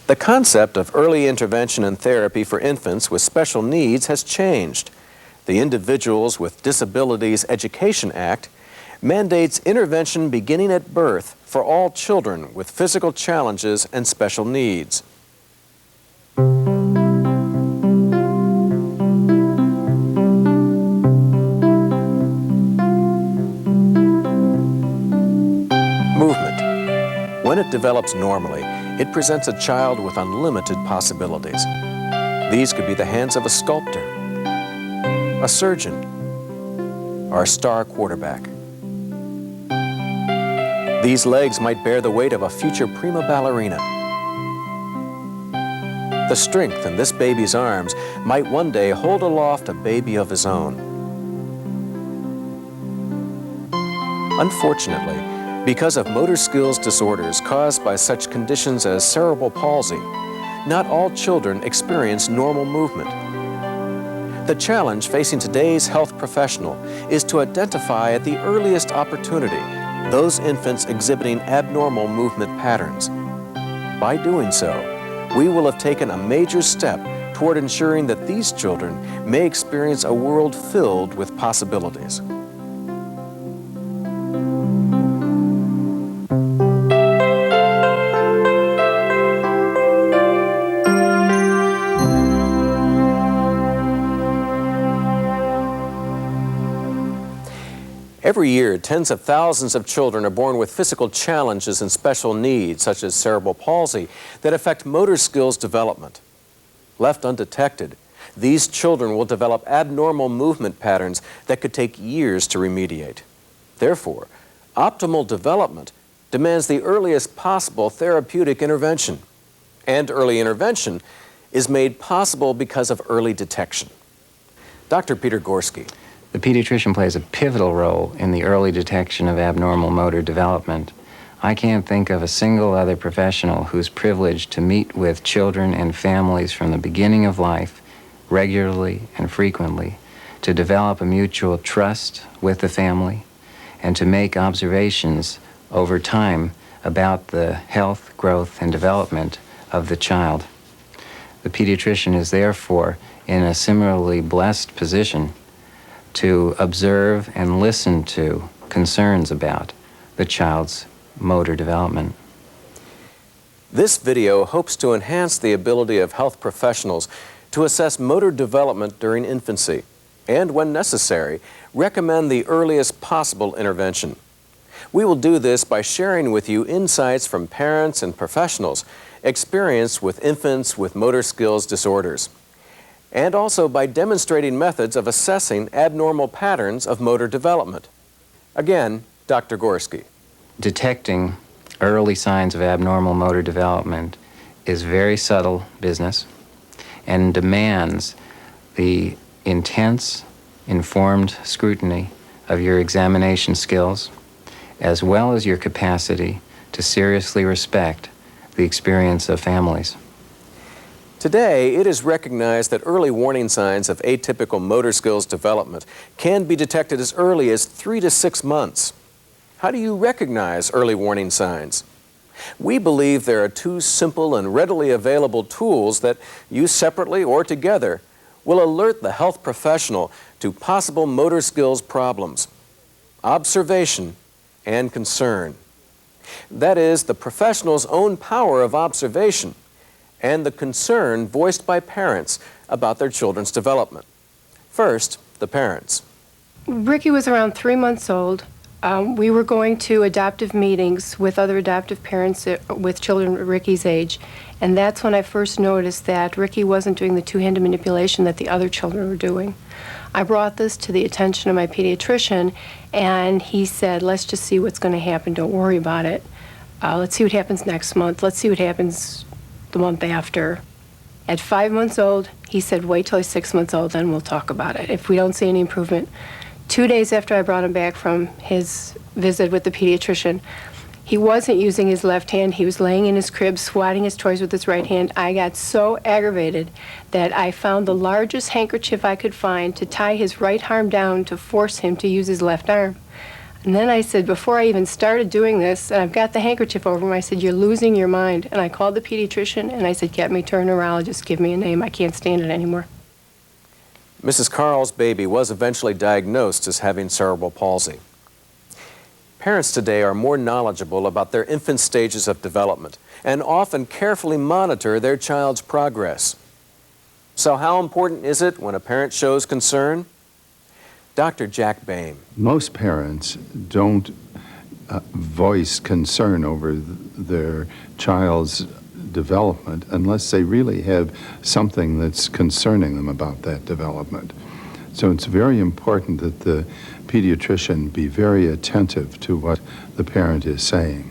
The concept of early intervention and therapy for infants with special needs has changed. The Individuals with Disabilities Education Act mandates intervention beginning at birth for all children with physical challenges and special needs. Movement. When it develops normally, it presents a child with unlimited possibilities. These could be the hands of a sculptor, a surgeon, or a star quarterback. These legs might bear the weight of a future prima ballerina. The strength in this baby's arms might one day hold aloft a baby of his own. Unfortunately, because of motor skills disorders caused by such conditions as cerebral palsy, not all children experience normal movement. The challenge facing today's health professional is to identify at the earliest opportunity those infants exhibiting abnormal movement patterns. By doing so, we will have taken a major step toward ensuring that these children may experience a world filled with possibilities. Every year, tens of thousands of children are born with physical challenges and special needs, such as cerebral palsy, that affect motor skills development. Left undetected, these children will develop abnormal movement patterns that could take years to remediate. Therefore, optimal development demands the earliest possible therapeutic intervention. And early intervention is made possible because of early detection. Dr. Peter Gorski. The pediatrician plays a pivotal role in the early detection of abnormal motor development. I can't think of a single other professional who's privileged to meet with children and families from the beginning of life, regularly and frequently, to develop a mutual trust with the family, and to make observations over time about the health, growth, and development of the child. The pediatrician is therefore in a similarly blessed position to observe and listen to concerns about the child's motor development. This video hopes to enhance the ability of health professionals to assess motor development during infancy and, when necessary, recommend the earliest possible intervention. We will do this by sharing with you insights from parents and professionals experienced with infants with motor skills disorders, and also by demonstrating methods of assessing abnormal patterns of motor development. Again, Dr. Gorski. Detecting early signs of abnormal motor development is very subtle business and demands the intense, informed scrutiny of your examination skills, as well as your capacity to seriously respect the experience of families. Today, it is recognized that early warning signs of atypical motor skills development can be detected as early as 3 to 6 months. How do you recognize early warning signs? We believe there are 2 simple and readily available tools that, used separately or together, will alert the health professional to possible motor skills problems: observation and concern. That is, the professional's own power of observation and the concern voiced by parents about their children's development. First, the parents. Ricky was around 3 months old. We were going to adoptive meetings with other adoptive parents with children Ricky's age, and that's when I first noticed that Ricky wasn't doing the two-handed manipulation that the other children were doing. I brought this to the attention of my pediatrician, and he said, let's just see what's going to happen. Don't worry about it. Let's see what happens next month. Let's see what happens the month after. At 5 months old, he said, wait till he's 6 months old, then we'll talk about it. If we don't see any improvement. 2 days after I brought him back from his visit with the pediatrician, he wasn't using his left hand. He was laying in his crib, swatting his toys with his right hand. I got so aggravated that I found the largest handkerchief I could find to tie his right arm down to force him to use his left arm. And then I said, before I even started doing this, and I've got the handkerchief over him, I said, "You're losing your mind." And I called the pediatrician, and I said, "Get me to a neurologist, give me a name. I can't stand it anymore." Mrs. Carl's baby was eventually diagnosed as having cerebral palsy. Parents today are more knowledgeable about their infant stages of development and often carefully monitor their child's progress. So how important is it when a parent shows concern? Dr. Jack Boehm. Most parents don't voice concern over their child's development unless they really have something that's concerning them about that development. So it's very important that the pediatrician be very attentive to what the parent is saying.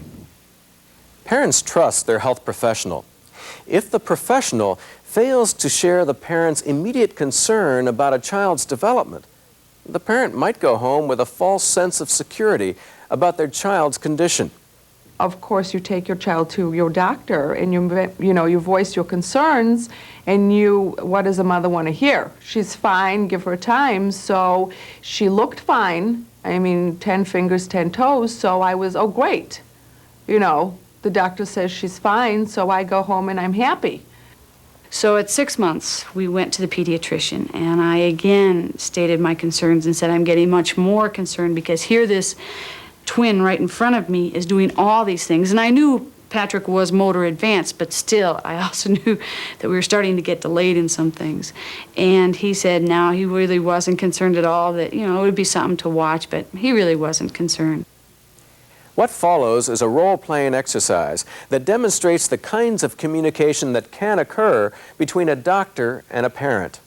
Parents trust their health professional. If the professional fails to share the parent's immediate concern about a child's development, the parent might go home with a false sense of security about their child's condition. Of course, you take your child to your doctor and you voice your concerns, and what does a mother want to hear? She's fine, give her time. So she looked fine. I mean, 10 fingers, 10 toes. So I was, oh, great. The doctor says she's fine, so I go home and I'm happy. So at 6 months, we went to the pediatrician, and I again stated my concerns and said, I'm getting much more concerned because here this twin right in front of me is doing all these things. And I knew Patrick was motor advanced, but still, I also knew that we were starting to get delayed in some things. And he said, no, he really wasn't concerned at all, that, it would be something to watch, but he really wasn't concerned. What follows is a role-playing exercise that demonstrates the kinds of communication that can occur between a doctor and a parent.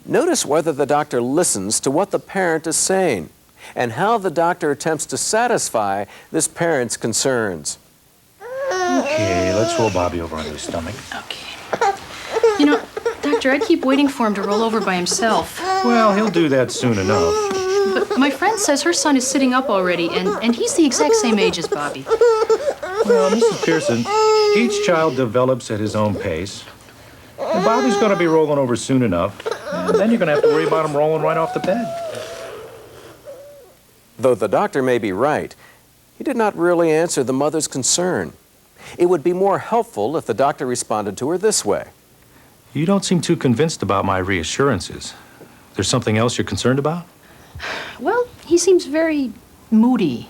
Notice whether the doctor listens to what the parent is saying and how the doctor attempts to satisfy this parent's concerns. Okay, let's roll Bobby over onto his stomach. Okay. Doctor, I keep waiting for him to roll over by himself. Well, he'll do that soon enough. But my friend says her son is sitting up already, and he's the exact same age as Bobby. Well, Mrs. Pearson, each child develops at his own pace. And Bobby's going to be rolling over soon enough, and then you're going to have to worry about him rolling right off the bed. Though the doctor may be right, he did not really answer the mother's concern. It would be more helpful if the doctor responded to her this way. You don't seem too convinced about my reassurances. There's something else you're concerned about? Well, he seems very moody.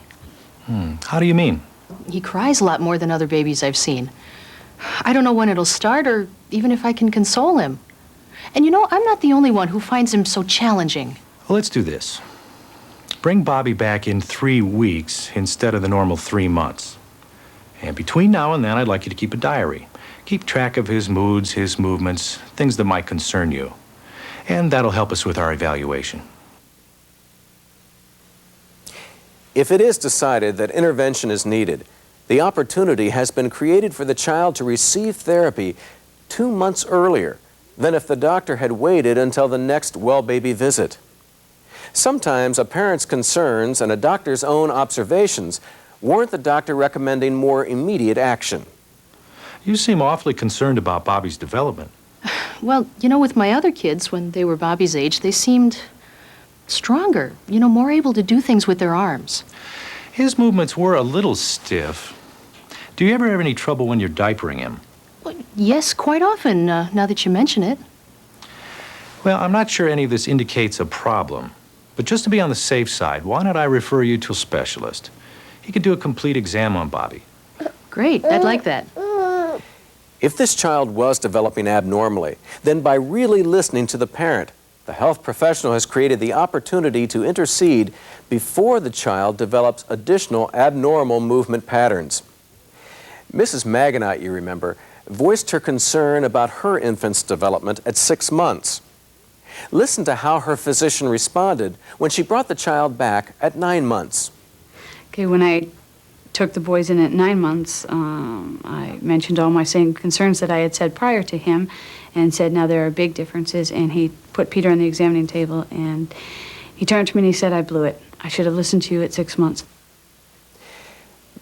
How do you mean? He cries a lot more than other babies I've seen. I don't know when it'll start or even if I can console him. And I'm not the only one who finds him so challenging. Well, let's do this. Bring Bobby back in 3 weeks instead of the normal 3 months. And between now and then, I'd like you to keep a diary. Keep track of his moods, his movements, things that might concern you. And that'll help us with our evaluation. If it is decided that intervention is needed, the opportunity has been created for the child to receive therapy 2 months earlier than if the doctor had waited until the next well-baby visit. Sometimes a parent's concerns and a doctor's own observations warrant the doctor recommending more immediate action. You seem awfully concerned about Bobby's development. Well, with my other kids, when they were Bobby's age, they seemed stronger, more able to do things with their arms. His movements were a little stiff. Do you ever have any trouble when you're diapering him? Well, yes, quite often, now that you mention it. Well, I'm not sure any of this indicates a problem. But just to be on the safe side, why don't I refer you to a specialist? He could do a complete exam on Bobby. Great, I'd like that. If this child was developing abnormally, then by really listening to the parent, the health professional has created the opportunity to intercede before the child develops additional abnormal movement patterns. Mrs. Maganite, you remember, voiced her concern about her infant's development at 6 months. Listen to how her physician responded when she brought the child back at 9 months. Okay, when I took the boys in at 9 months, I mentioned all my same concerns that I had said prior to him and said, now there are big differences, and he put Peter on the examining table, and he turned to me and he said, I blew it. I should have listened to you at 6 months.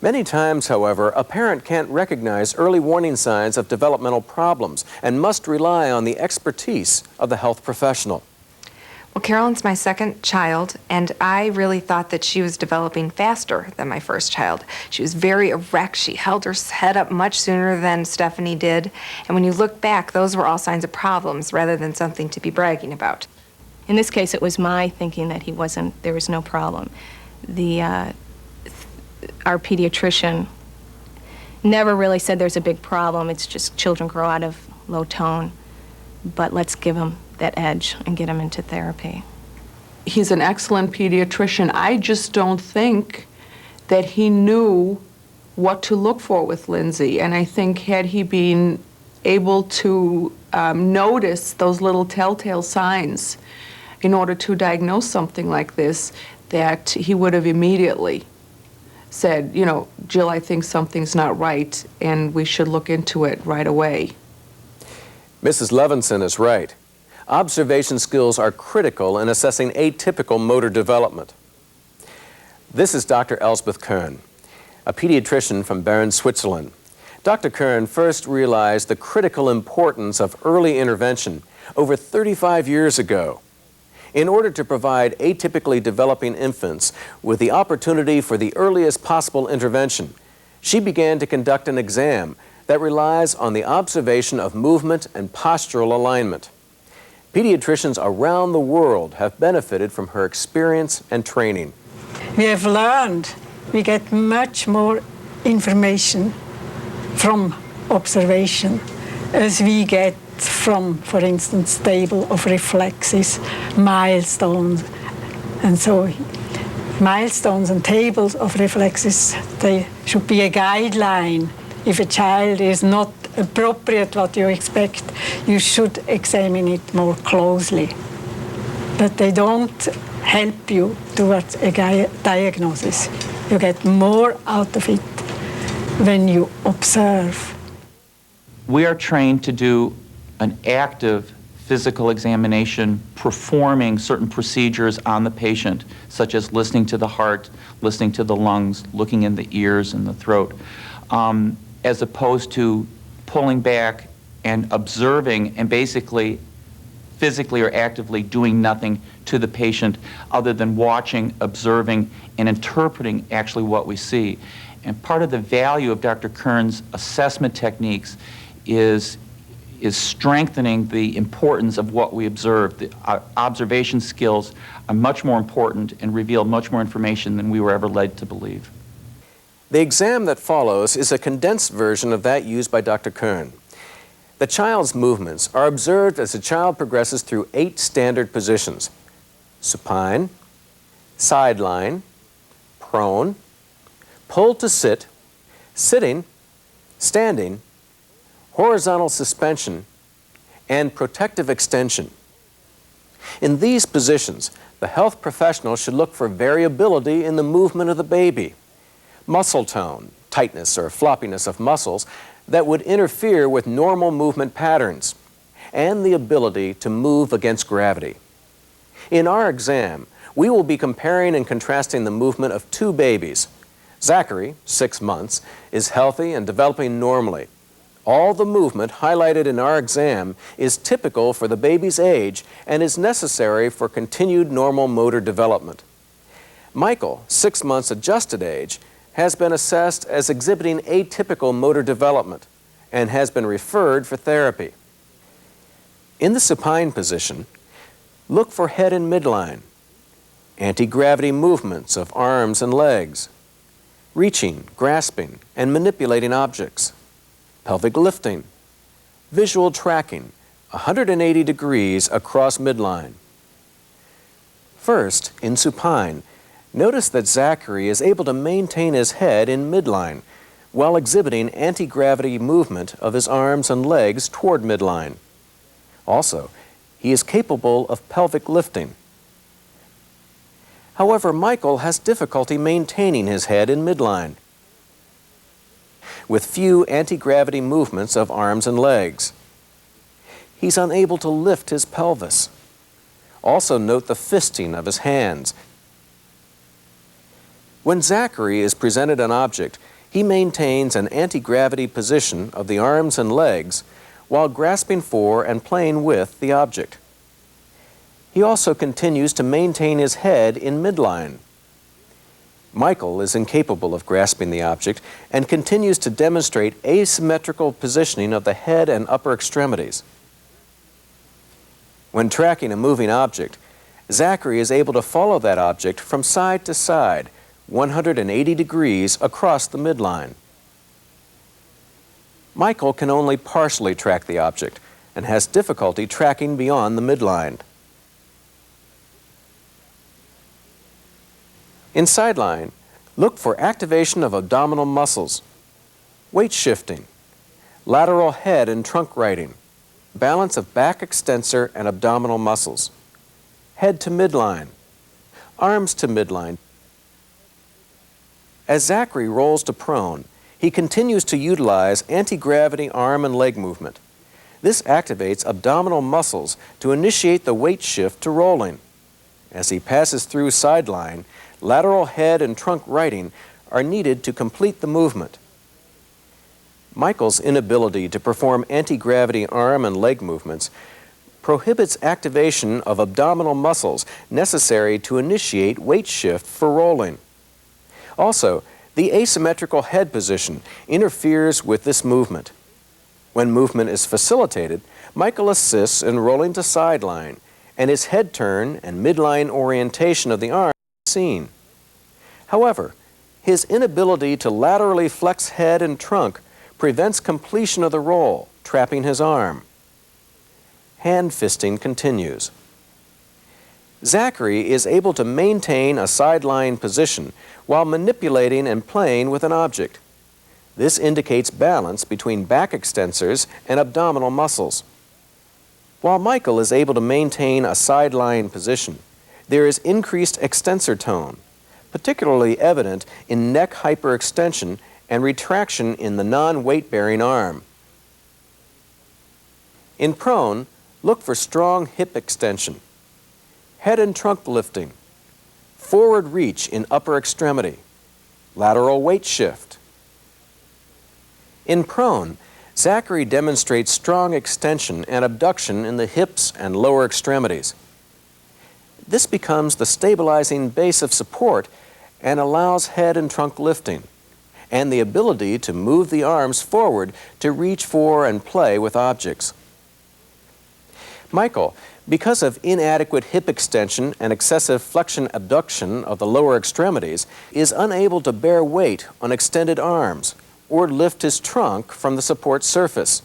Many times, however, a parent can't recognize early warning signs of developmental problems and must rely on the expertise of the health professional. Well, Carolyn's my second child, and I really thought that she was developing faster than my first child. She was very erect. She held her head up much sooner than Stephanie did. And when you look back, those were all signs of problems rather than something to be bragging about. In this case, it was my thinking that there was no problem. Our pediatrician never really said there's a big problem. It's just children grow out of low tone. But let's give them that edge and get them into therapy. He's an excellent pediatrician. I just don't think that he knew what to look for with Lindsay. And I think had he been able to notice those little telltale signs in order to diagnose something like this, that he would have immediately said, you know, Jill, I think something's not right and we should look into it right away. Mrs. Levinson is right. Observation skills are critical in assessing atypical motor development. This is Dr. Elsbeth Kern, a pediatrician from Bern, Switzerland. Dr. Kern first realized the critical importance of early intervention over 35 years ago in order to provide atypically developing infants with the opportunity for the earliest possible intervention. She began to conduct an exam that relies on the observation of movement and postural alignment. Pediatricians around the world have benefited from her experience and training. We have learned we get much more information from observation as we get from, for instance, table of reflexes, milestones, and so milestones and tables of reflexes, they should be a guideline. If a child is not appropriate what you expect, you should examine it more closely. But they don't help you towards a diagnosis. You get more out of it when you observe. We are trained to do an active physical examination, performing certain procedures on the patient, such as listening to the heart, listening to the lungs, looking in the ears and the throat, as opposed to pulling back and observing and basically physically or actively doing nothing to the patient other than watching, observing, and interpreting actually what we see. And part of the value of Dr. Kern's assessment techniques is strengthening the importance of what we observe. The observation skills are much more important and reveal much more information than we were ever led to believe. The exam that follows is a condensed version of that used by Dr. Kern. The child's movements are observed as the child progresses through 8 standard positions: supine, sideline, prone, pull to sit, sitting, standing, horizontal suspension, and protective extension. In these positions, the health professional should look for variability in the movement of the baby, muscle tone, tightness or floppiness of muscles that would interfere with normal movement patterns, and the ability to move against gravity. In our exam, we will be comparing and contrasting the movement of 2 babies. Zachary, 6 months, is healthy and developing normally. All the movement highlighted in our exam is typical for the baby's age and is necessary for continued normal motor development. Michael, 6 months adjusted age, has been assessed as exhibiting atypical motor development and has been referred for therapy. In the supine position, look for head and midline, anti-gravity movements of arms and legs, reaching, grasping, and manipulating objects, pelvic lifting, visual tracking, 180 degrees across midline. First, in supine, notice that Zachary is able to maintain his head in midline while exhibiting anti-gravity movement of his arms and legs toward midline. Also, he is capable of pelvic lifting. However, Michael has difficulty maintaining his head in midline, with few anti-gravity movements of arms and legs. He's unable to lift his pelvis. Also note the fisting of his hands. When Zachary is presented an object, he maintains an anti-gravity position of the arms and legs while grasping for and playing with the object. He also continues to maintain his head in midline. Michael is incapable of grasping the object and continues to demonstrate asymmetrical positioning of the head and upper extremities. When tracking a moving object, Zachary is able to follow that object from side to side, 180 degrees across the midline. Michael can only partially track the object and has difficulty tracking beyond the midline. In sideline, look for activation of abdominal muscles, weight shifting, lateral head and trunk righting, balance of back extensor and abdominal muscles, head to midline, arms to midline. As Zachary rolls to prone, he continues to utilize anti-gravity arm and leg movement. This activates abdominal muscles to initiate the weight shift to rolling. As he passes through sideline, lateral head and trunk righting are needed to complete the movement. Michael's inability to perform anti-gravity arm and leg movements prohibits activation of abdominal muscles necessary to initiate weight shift for rolling. Also, the asymmetrical head position interferes with this movement. When movement is facilitated, Michael assists in rolling to sideline, and his head turn and midline orientation of the arm is seen. However, his inability to laterally flex head and trunk prevents completion of the roll, trapping his arm. Hand fisting continues. Zachary is able to maintain a sideline position while manipulating and playing with an object. This indicates balance between back extensors and abdominal muscles. While Michael is able to maintain a sideline position, there is increased extensor tone, particularly evident in neck hyperextension and retraction in the non-weight-bearing arm. In prone, look for strong hip extension, head and trunk lifting, forward reach in upper extremity, lateral weight shift. In prone, Zachary demonstrates strong extension and abduction in the hips and lower extremities. This becomes the stabilizing base of support and allows head and trunk lifting, and the ability to move the arms forward to reach for and play with objects. Michael, because of inadequate hip extension and excessive flexion abduction of the lower extremities, is unable to bear weight on extended arms or lift his trunk from the support surface.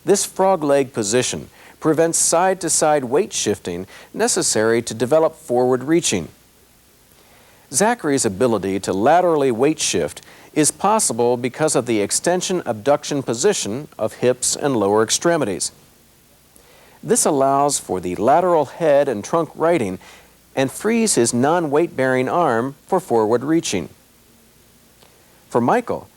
This frog leg position prevents side-to-side weight shifting necessary to develop forward reaching. Zachary's ability to laterally weight shift is possible because of the extension-abduction position of hips and lower extremities. This allows for the lateral head and trunk righting and frees his non-weight-bearing arm for forward reaching. For Michael,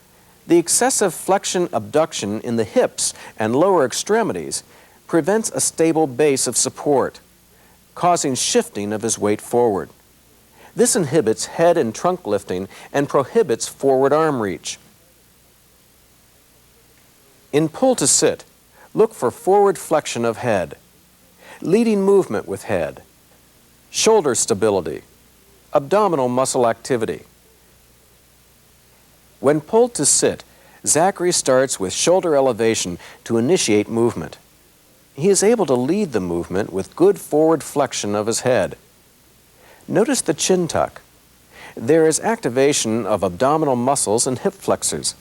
the excessive flexion-abduction in the hips and lower extremities prevents a stable base of support, causing shifting of his weight forward. This inhibits head and trunk lifting and prohibits forward arm reach. In pull to sit, look for forward flexion of head, leading movement with head, shoulder stability, abdominal muscle activity. When pulled to sit, Zachary starts with shoulder elevation to initiate movement. He is able to lead the movement with good forward flexion of his head. Notice the chin tuck. There is activation of abdominal muscles and hip flexors.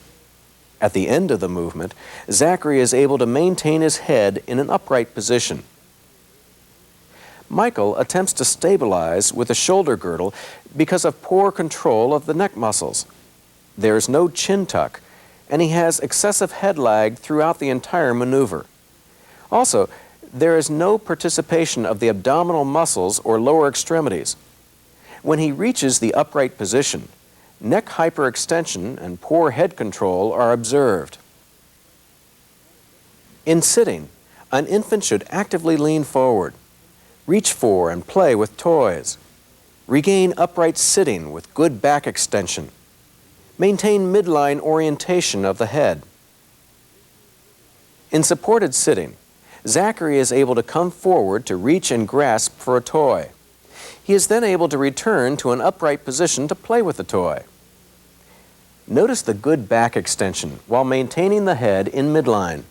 At the end of the movement, Zachary is able to maintain his head in an upright position. Michael attempts to stabilize with a shoulder girdle because of poor control of the neck muscles. There is no chin tuck, and he has excessive head lag throughout the entire maneuver. Also, there is no participation of the abdominal muscles or lower extremities. When he reaches the upright position, neck hyperextension and poor head control are observed. In sitting, an infant should actively lean forward, reach for and play with toys, regain upright sitting with good back extension, maintain midline orientation of the head. In supported sitting, Zachary is able to come forward to reach and grasp for a toy. He is then able to return to an upright position to play with the toy. Notice the good back extension while maintaining the head in midline.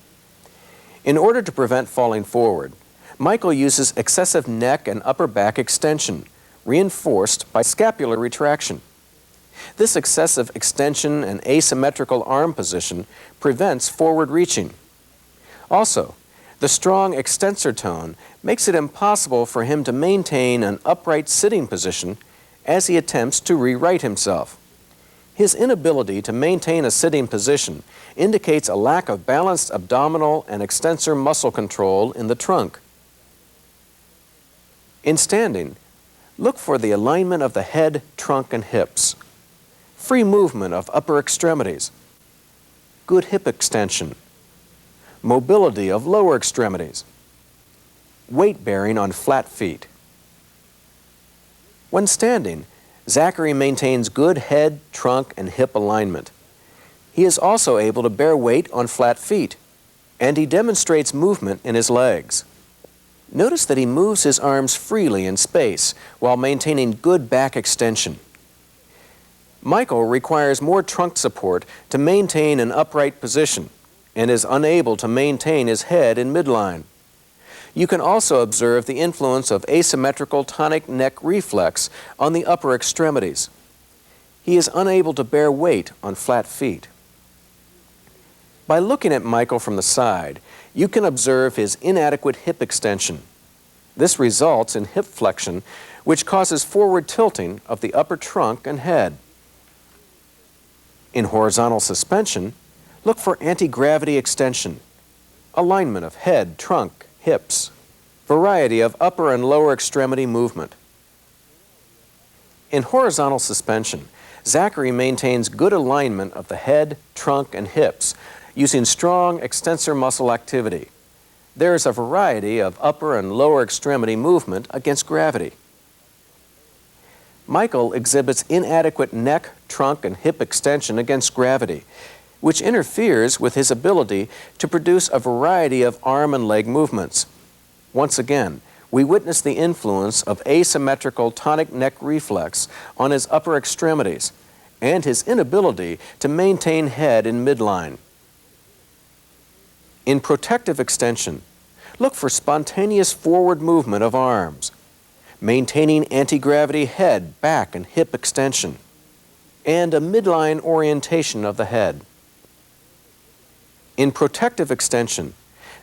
In order to prevent falling forward, Michael uses excessive neck and upper back extension, reinforced by scapular retraction. This excessive extension and asymmetrical arm position prevents forward reaching. Also, the strong extensor tone makes it impossible for him to maintain an upright sitting position as he attempts to re-right himself. His inability to maintain a sitting position indicates a lack of balanced abdominal and extensor muscle control in the trunk. In standing, look for the alignment of the head, trunk, and hips, free movement of upper extremities, good hip extension, mobility of lower extremities, weight bearing on flat feet. When standing, Zachary maintains good head, trunk, and hip alignment. He is also able to bear weight on flat feet, and he demonstrates movement in his legs. Notice that he moves his arms freely in space while maintaining good back extension. Michael requires more trunk support to maintain an upright position and is unable to maintain his head in midline. You can also observe the influence of asymmetrical tonic neck reflex on the upper extremities. He is unable to bear weight on flat feet. By looking at Michael from the side, you can observe his inadequate hip extension. This results in hip flexion, which causes forward tilting of the upper trunk and head. In horizontal suspension, look for anti-gravity extension, alignment of head, trunk, hips, variety of upper and lower extremity movement. In horizontal suspension, Zachary maintains good alignment of the head, trunk, and hips using strong extensor muscle activity. There is a variety of upper and lower extremity movement against gravity. Michael exhibits inadequate neck, trunk, and hip extension against gravity, which interferes with his ability to produce a variety of arm and leg movements. Once again, we witness the influence of asymmetrical tonic neck reflex on his upper extremities and his inability to maintain head in midline. In protective extension, look for spontaneous forward movement of arms, maintaining anti-gravity head, back, and hip extension, and a midline orientation of the head. In protective extension,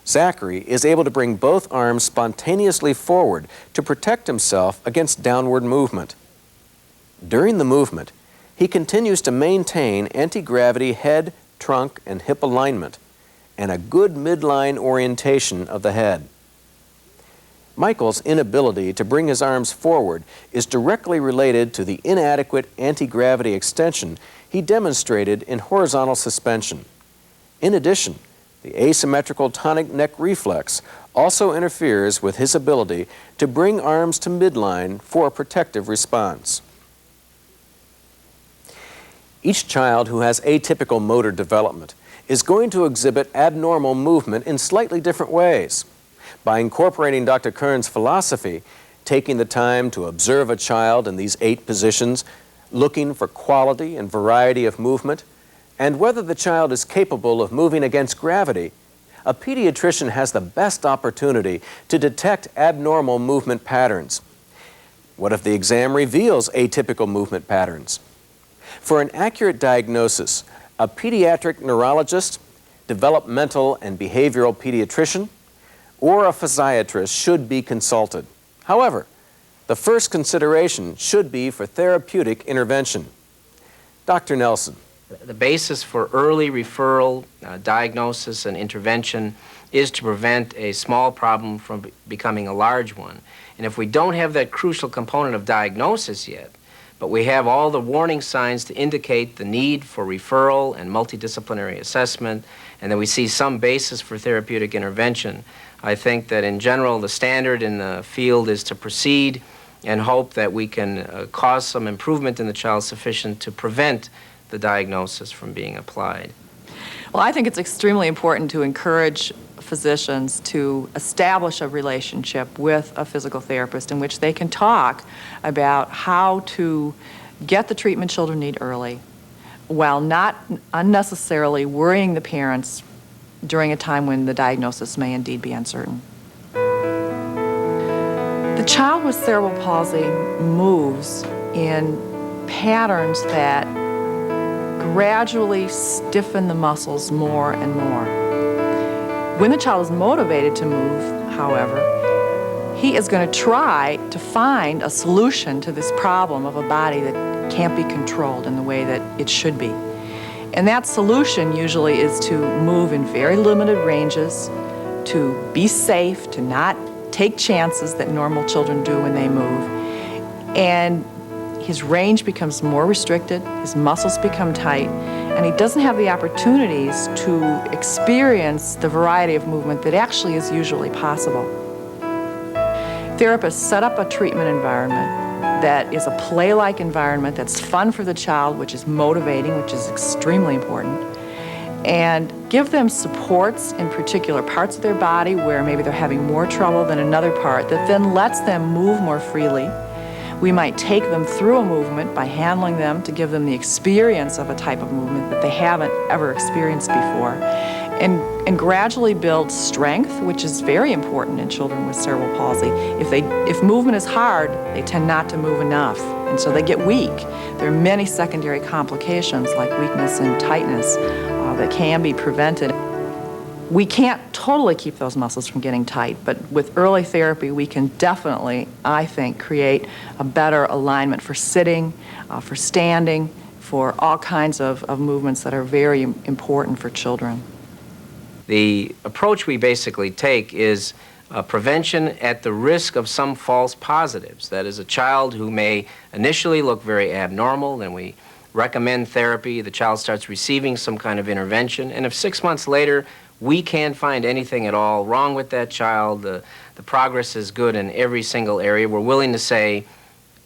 Zachary is able to bring both arms spontaneously forward to protect himself against downward movement. During the movement, he continues to maintain anti-gravity head, trunk, and hip alignment, and a good midline orientation of the head. Michael's inability to bring his arms forward is directly related to the inadequate anti-gravity extension he demonstrated in horizontal suspension. In addition, the asymmetrical tonic neck reflex also interferes with his ability to bring arms to midline for a protective response. Each child who has atypical motor development is going to exhibit abnormal movement in slightly different ways. By incorporating Dr. Kern's philosophy, taking the time to observe a child in these 8 positions, looking for quality and variety of movement, and whether the child is capable of moving against gravity, a pediatrician has the best opportunity to detect abnormal movement patterns. What if the exam reveals atypical movement patterns? For an accurate diagnosis, a pediatric neurologist, developmental and behavioral pediatrician, or a physiatrist should be consulted. However, the first consideration should be for therapeutic intervention. Dr. Nelson. The basis for early referral, diagnosis, and intervention is to prevent a small problem from becoming a large one. And if we don't have that crucial component of diagnosis yet, but we have all the warning signs to indicate the need for referral and multidisciplinary assessment, and then we see some basis for therapeutic intervention, I think that in general the standard in the field is to proceed and hope that we can cause some improvement in the child sufficient to prevent the diagnosis from being applied. Well, I think it's extremely important to encourage physicians to establish a relationship with a physical therapist in which they can talk about how to get the treatment children need early while not unnecessarily worrying the parents during a time when the diagnosis may indeed be uncertain. The child with cerebral palsy moves in patterns that gradually stiffen the muscles more and more. When the child is motivated to move, however, he is going to try to find a solution to this problem of a body that can't be controlled in the way that it should be. And that solution usually is to move in very limited ranges, to be safe, to not take chances that normal children do when they move. And his range becomes more restricted, his muscles become tight, and he doesn't have the opportunities to experience the variety of movement that actually is usually possible. Therapists set up a treatment environment that is a play-like environment that's fun for the child, which is motivating, which is extremely important, and give them supports in particular parts of their body where maybe they're having more trouble than another part that then lets them move more freely. We might take them through a movement by handling them to give them the experience of a type of movement that they haven't ever experienced before, and gradually build strength, which is very important in children with cerebral palsy. If movement is hard, they tend not to move enough, and so they get weak. There are many secondary complications like weakness and tightness that can be prevented. We can't totally keep those muscles from getting tight, but with early therapy, we can definitely, I think, create a better alignment for sitting, for standing, for all kinds of movements that are very important for children. The approach we basically take is prevention at the risk of some false positives. That is, a child who may initially look very abnormal, then we recommend therapy, the child starts receiving some kind of intervention, and if 6 months later we can't find anything at all wrong with that child, the progress is good in every single area, we're willing to say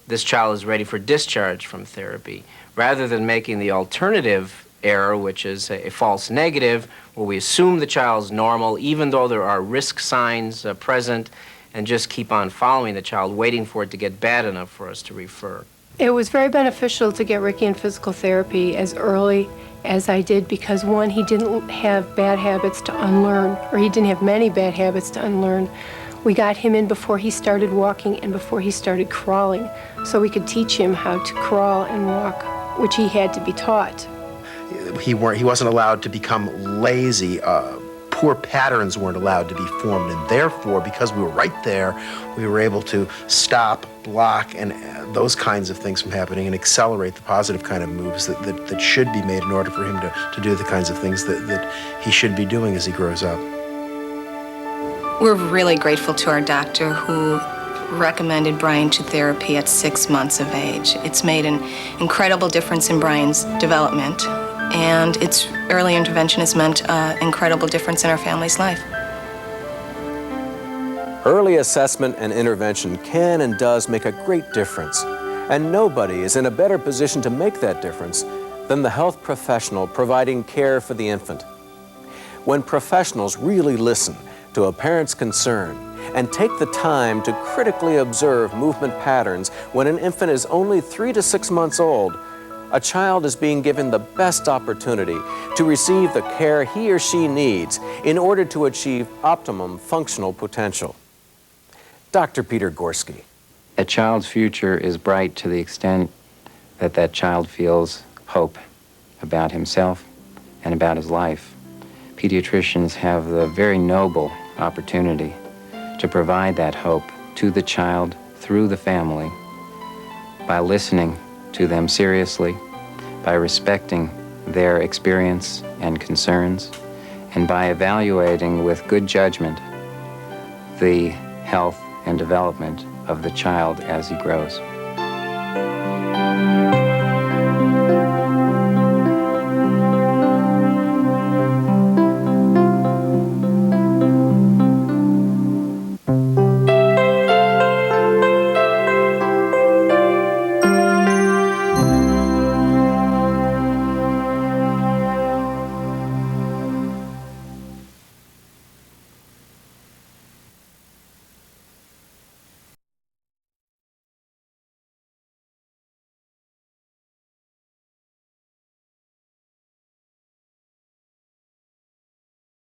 this child is ready for discharge from therapy, rather than making the alternative error, which is a false negative, where we assume the child's normal even though there are risk signs present, and just keep on following the child, waiting for it to get bad enough for us to refer. It was very beneficial to get Ricky in physical therapy as early as I did because, one, he didn't have bad habits to unlearn, or he didn't have many bad habits to unlearn. We got him in before he started walking and before he started crawling, so we could teach him how to crawl and walk, which he had to be taught. He wasn't allowed to become lazy. Poor patterns weren't allowed to be formed, and therefore, because we were right there, we were able to stop, block, and those kinds of things from happening and accelerate the positive kind of moves that should be made in order for him to do the kinds of things that he should be doing as he grows up. We're really grateful to our doctor who recommended Brian to therapy at 6 months of age. It's made an incredible difference in Brian's development, and its early intervention has meant an incredible difference in our family's life. Early assessment and intervention can and does make a great difference, and nobody is in a better position to make that difference than the health professional providing care for the infant. When professionals really listen to a parent's concern and take the time to critically observe movement patterns when an infant is only 3 to 6 months old, a child is being given the best opportunity to receive the care he or she needs in order to achieve optimum functional potential. Dr. Peter Gorski. A child's future is bright to the extent that that child feels hope about himself and about his life. Pediatricians have the very noble opportunity to provide that hope to the child through the family by listening to them seriously, by respecting their experience and concerns, and by evaluating with good judgment the health and development of the child as he grows.